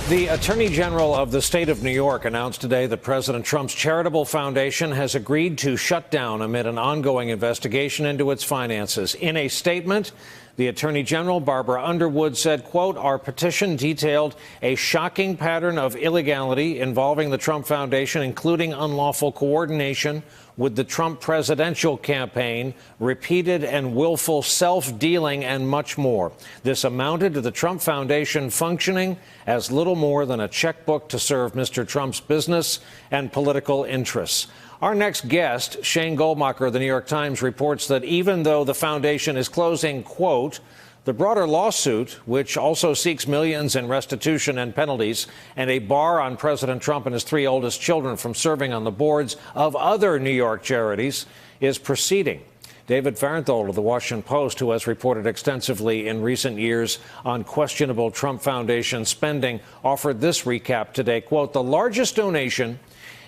The Attorney General of the state of New York announced today that President Trump's charitable foundation has agreed to shut down amid an ongoing investigation into its finances. In a statement, the Attorney General, Barbara Underwood, said, quote, "Our petition detailed a shocking pattern of illegality involving the Trump Foundation, including unlawful coordination with the Trump presidential campaign, repeated and willful self-dealing, and much more. This amounted to the Trump Foundation functioning as little more than a checkbook to serve Mr. Trump's business and political interests." Our next guest, Shane Goldmacher of the New York Times, reports that even though the foundation is closing, quote, the broader lawsuit, which also seeks millions in restitution and penalties and a bar on President Trump and his three oldest children from serving on the boards of other New York charities, is proceeding. David Farenthold of the Washington Post, who has reported extensively in recent years on questionable Trump Foundation spending, offered this recap today. Quote, the largest donation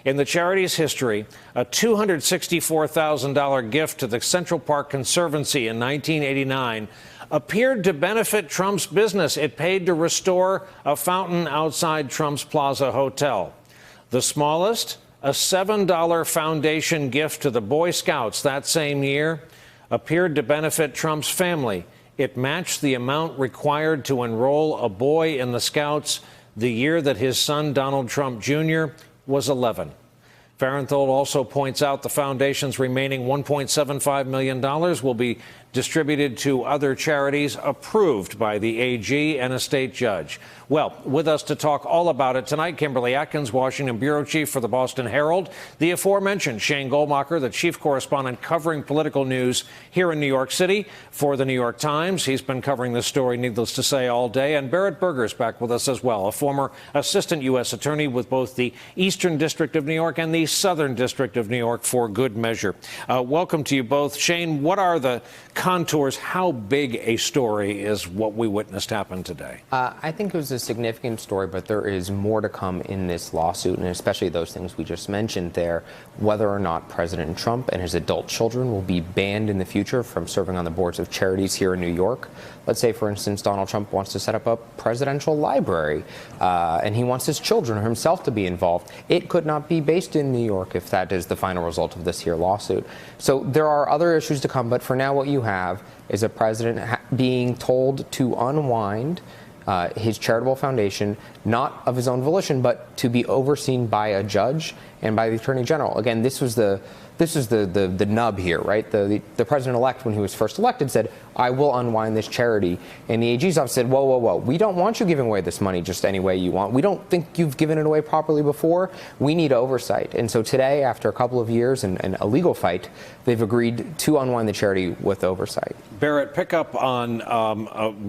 in the charity's history, a $264,000 gift to the Central Park Conservancy in 1989, appeared to benefit Trump's business. It paid to restore a fountain outside Trump's Plaza Hotel. The smallest, a $7 foundation gift to the Boy Scouts that same year, appeared to benefit Trump's family. It matched the amount required to enroll a boy in the Scouts the year that his son, Donald Trump Jr., was 11. Farenthold also points out the foundation's remaining $1.75 million will be distributed to other charities approved by the AG and a state judge. Well, with us to talk all about it tonight, Kimberly Atkins, Washington bureau chief for the Boston Herald, the aforementioned Shane Goldmacher, the chief correspondent covering political news here in New York City for the New York Times. He's been covering this story, needless to say, all day. And Barrett Berger's back with us as well, a former assistant U.S. attorney with both the Eastern District of New York and the Southern District of New York for good measure. Welcome to you both. Shane, what are the contours? How big a story is what we witnessed happen today? I think it was a significant story, but there is more to come in this lawsuit, and especially those things we just mentioned there, whether or not President Trump and his adult children will be banned in the future from serving on the boards of charities here in New York. Let's say, for instance, Donald Trump wants to set up a presidential library, and he wants his children or himself to be involved. It could not be based in New York if that is the final result of this here lawsuit. So there are other issues to come, but for now what you have is a president being told to unwind his charitable foundation, not of his own volition, but to be overseen by a judge and by the Attorney General. Again, this is the nub here, right? The president-elect, when he was first elected, said, I will unwind this charity. And the AG's office said, whoa, whoa, whoa, we don't want you giving away this money just any way you want. We don't think you've given it away properly before. We need oversight. And so today, after a couple of years and a legal fight, they've agreed to unwind the charity with oversight. Barrett, pick up on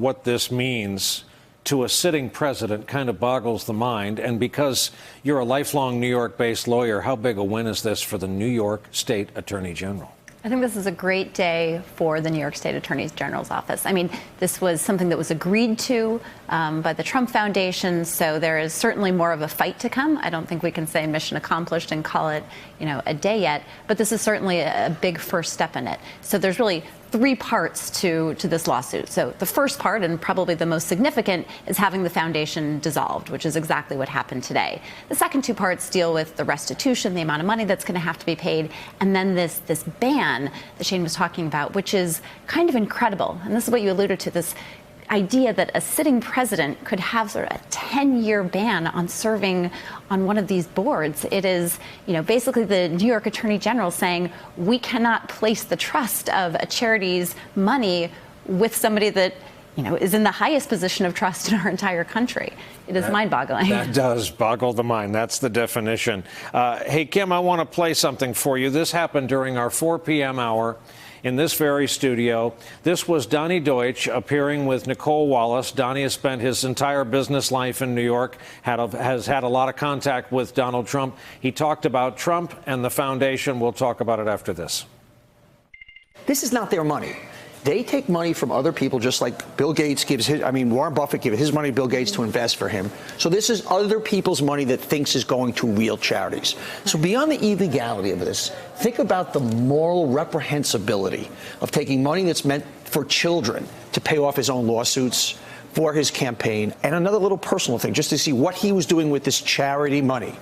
what this means to a sitting president. Kind of boggles the mind. And because you're a lifelong New York-based lawyer, how big a win is this for the New York State Attorney General? I think this is a great day for the New York State Attorney General's office. I mean, this was something that was agreed to by the Trump Foundation, so there is certainly more of a fight to come. I don't think we can say mission accomplished and call it, a day yet, but this is certainly a big first step in it. So there's really three parts to this lawsuit. So the first part, and probably the most significant, is having the foundation dissolved, which is exactly what happened today. The second two parts deal with the restitution, the amount of money that's going to have to be paid, and then this ban that Shane was talking about, which is kind of incredible. And this is what you alluded to, this idea that a sitting president could have sort of a 10-year ban on serving on one of these boards. It is, basically the New York Attorney General saying we cannot place the trust of a charity's money with somebody that, is in the highest position of trust in our entire country. It is mind-boggling. That does boggle the mind. That's the definition. Hey, Kim, I want to play something for you. This happened during our 4 p.m. hour in this very studio. This was Donnie Deutsch appearing with Nicole Wallace. Donnie has spent his entire business life in New York, has had a lot of contact with Donald Trump. He talked about Trump and the foundation. We'll talk about it after this. This is not their money. They take money from other people, just like Bill Gates gives Warren Buffett gives his money to Bill Gates to invest for him. So this is other people's money that thinks is going to real charities. So beyond the illegality of this, think about the moral reprehensibility of taking money that's meant for children to pay off his own lawsuits, for his campaign. And another little personal thing, just to see what he was doing with this charity money.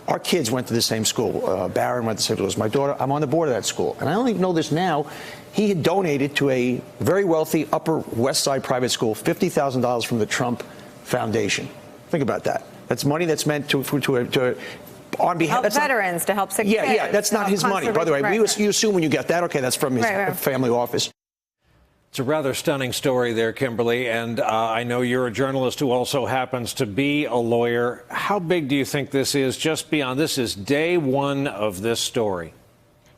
Our kids went to the same school. Barron went to the same school as my daughter. I'm on the board of that school. And I only know this now. He had donated to a very wealthy Upper West Side private school $50,000 from the Trump Foundation. Think about that. That's money that's meant to on behalf help veterans, to help sick kids. Yeah, that's not his money. By the way, you assume when you get that, okay, that's from his family office. It's a rather stunning story there, Kimberly, and I know you're a journalist who also happens to be a lawyer. How big do you think this is just beyond? This is day one of this story.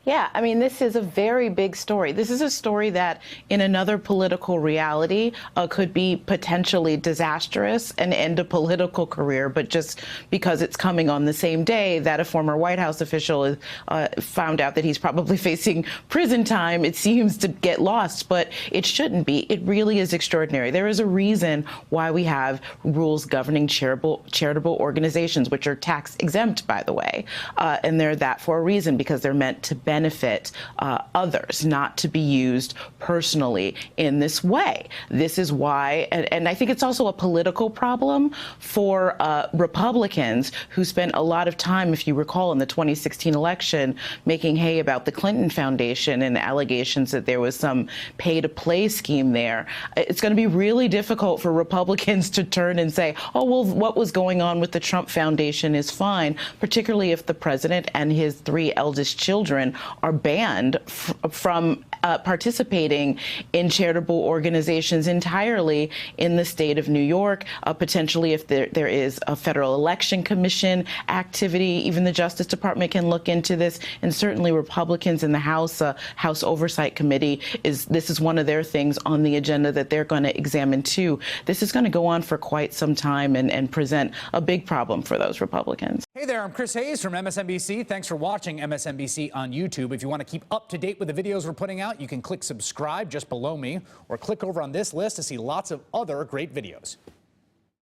Yeah, I mean, this is a very big story. This is a story that in another political reality could be potentially disastrous and end a political career. But just because it's coming on the same day that a former White House official found out that he's probably facing prison time, it seems to get lost. But it shouldn't be. It really is extraordinary. There is a reason why we have rules governing charitable organizations, which are tax exempt, by the way. And they're that for a reason, because they're meant to benefit others, not to be used personally in this way. This is why, and I think it's also a political problem for Republicans who spent a lot of time, if you recall, in the 2016 election, making hay about the Clinton Foundation and allegations that there was some pay-to-play scheme there. It's going to be really difficult for Republicans to turn and say, oh, well, what was going on with the Trump Foundation is fine, particularly if the president and his 3 eldest children are banned from participating in charitable organizations entirely in the state of New York. Potentially, if there is a Federal Election Commission activity, even the Justice Department can look into this. And certainly Republicans in the House Oversight Committee, this is one of their things on the agenda that they're going to examine too. This is going to go on for quite some time and present a big problem for those Republicans. Hey there, I'm Chris Hayes from MSNBC. Thanks for watching MSNBC on YouTube. If you want to keep up to date with the videos we're putting out, you can click subscribe just below me or click over on this list to see lots of other great videos.